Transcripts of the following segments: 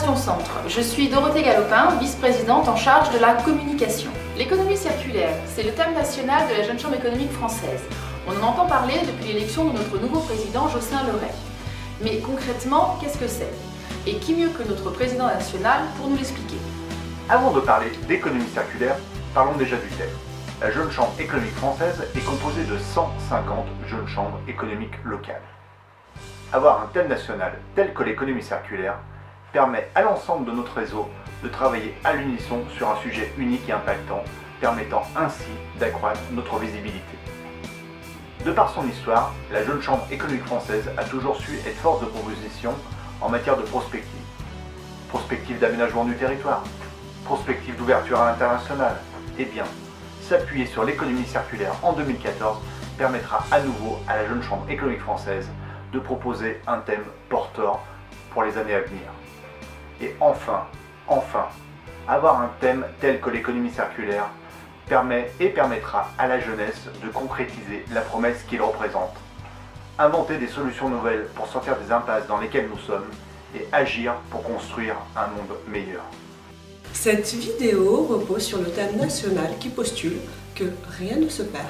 Génération Centre. Je suis Dorothée Galopin, vice-présidente en charge de la communication. L'économie circulaire, c'est le thème national de la Jeune Chambre économique française. On en entend parler depuis l'élection de notre nouveau président Jocelyn Leray. Mais concrètement, qu'est-ce que c'est? Et qui mieux que notre président national pour nous l'expliquer? Avant de parler d'économie circulaire, parlons déjà du thème. La Jeune Chambre économique française est composée de 150 jeunes chambres économiques locales. Avoir un thème national tel que l'économie circulaire permet à l'ensemble de notre réseau de travailler à l'unisson sur un sujet unique et impactant, permettant ainsi d'accroître notre visibilité. De par son histoire, la Jeune Chambre économique française a toujours su être force de proposition en matière de prospective. Prospective d'aménagement du territoire, prospective d'ouverture à l'international. Eh bien, s'appuyer sur l'économie circulaire en 2014 permettra à nouveau à la Jeune Chambre économique française de proposer un thème porteur pour les années à venir. Et enfin, avoir un thème tel que l'économie circulaire permet et permettra à la jeunesse de concrétiser la promesse qu'il représente, inventer des solutions nouvelles pour sortir des impasses dans lesquelles nous sommes et agir pour construire un monde meilleur. Cette vidéo repose sur le thème national qui postule que rien ne se perd,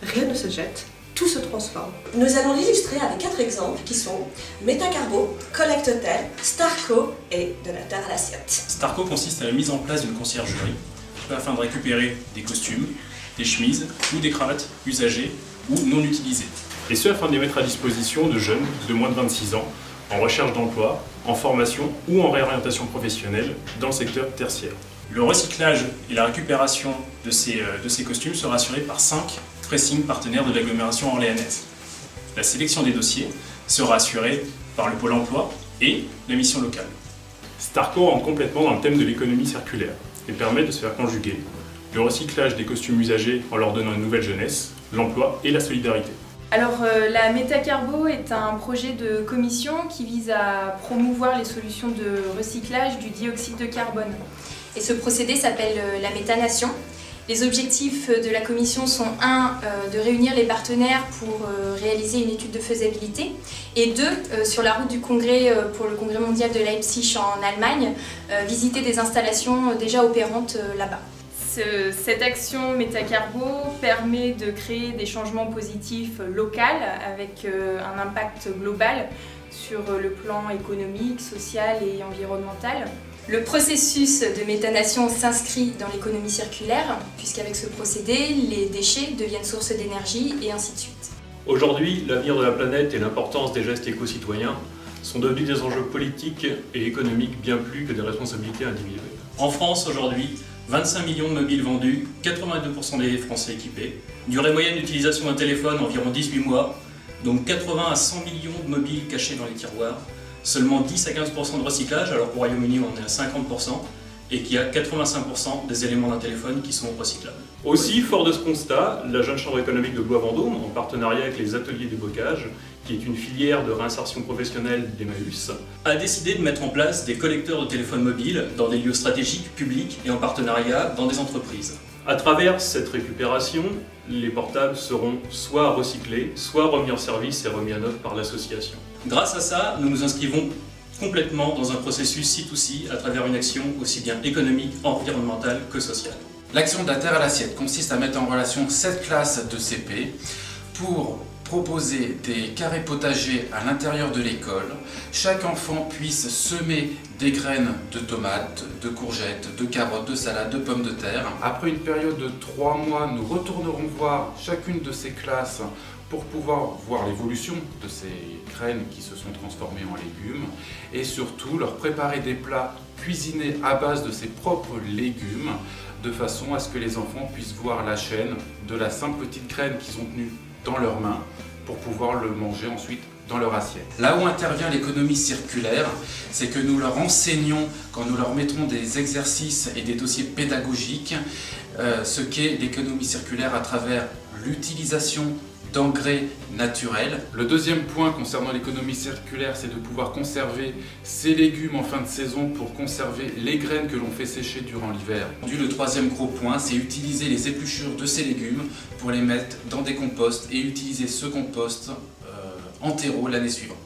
rien ne se jette, tout se transforme. Nous allons l'illustrer avec 4 exemples qui sont Metacarbo, Collect Hotel, Starco et de la terre à l'assiette. Starco consiste à la mise en place d'une conciergerie afin de récupérer des costumes, des chemises ou des cravates usagées ou non utilisées. Et ce afin de les mettre à disposition de jeunes de moins de 26 ans en recherche d'emploi, en formation ou en réorientation professionnelle dans le secteur tertiaire. Le recyclage et la récupération de ces costumes sera assuré par 5 pressings partenaires de l'agglomération orléanaise. La sélection des dossiers sera assurée par le Pôle emploi et la mission locale. Starco rentre complètement dans le thème de l'économie circulaire et permet de se faire conjuguer le recyclage des costumes usagés en leur donnant une nouvelle jeunesse, l'emploi et la solidarité. Alors la Metacarbo est un projet de commission qui vise à promouvoir les solutions de recyclage du dioxyde de carbone. Et ce procédé s'appelle la méthanation. Les objectifs de la commission sont 1. De réunir les partenaires pour réaliser une étude de faisabilité et 2. Sur la route du congrès pour le congrès mondial de Leipzig en Allemagne, visiter des installations déjà opérantes là-bas. Cette action Metacarbo permet de créer des changements positifs locaux avec un impact global sur le plan économique, social et environnemental. Le processus de méthanation s'inscrit dans l'économie circulaire, puisqu'avec ce procédé, les déchets deviennent source d'énergie et ainsi de suite. Aujourd'hui, l'avenir de la planète et l'importance des gestes éco-citoyens sont devenus des enjeux politiques et économiques bien plus que des responsabilités individuelles. En France, aujourd'hui, 25 millions de mobiles vendus, 82% des Français équipés, durée moyenne d'utilisation d'un téléphone environ 18 mois, donc 80 à 100 millions de mobiles cachés dans les tiroirs, seulement 10 à 15% de recyclage, alors qu'au Royaume-Uni on est à 50%, et qu'il y a 85% des éléments d'un téléphone qui sont recyclables. Aussi, fort de ce constat, la Jeune Chambre économique de Blois-Vendôme, en partenariat avec les ateliers du bocage, qui est une filière de réinsertion professionnelle d'Emmaüs, a décidé de mettre en place des collecteurs de téléphones mobiles dans des lieux stratégiques, publics et en partenariat dans des entreprises. À travers cette récupération, les portables seront soit recyclés, soit remis en service et remis à neuf par l'association. Grâce à ça, nous nous inscrivons complètement dans un processus C2C à travers une action aussi bien économique, environnementale que sociale. L'action de la terre à l'assiette consiste à mettre en relation 7 classes de CP pour proposer des carrés potagers à l'intérieur de l'école. Chaque enfant puisse semer des graines de tomates, de courgettes, de carottes, de salades, de pommes de terre. Après une période de 3 mois, nous retournerons voir chacune de ces classes pour pouvoir voir l'évolution de ces graines qui se sont transformées en légumes et surtout leur préparer des plats cuisinés à base de ses propres légumes de façon à ce que les enfants puissent voir la chaîne de la simple petite graine qu'ils ont tenue dans leurs mains pour pouvoir le manger ensuite dans leur assiette. Là où intervient l'économie circulaire, c'est que nous leur enseignons, quand nous leur mettrons des exercices et des dossiers pédagogiques, ce qu'est l'économie circulaire à travers l'utilisation d'engrais naturels. Le deuxième point concernant l'économie circulaire, c'est de pouvoir conserver ces légumes en fin de saison pour conserver les graines que l'on fait sécher durant l'hiver. Le troisième gros point, c'est utiliser les épluchures de ces légumes pour les mettre dans des composts et utiliser ce compost en terreau l'année suivante.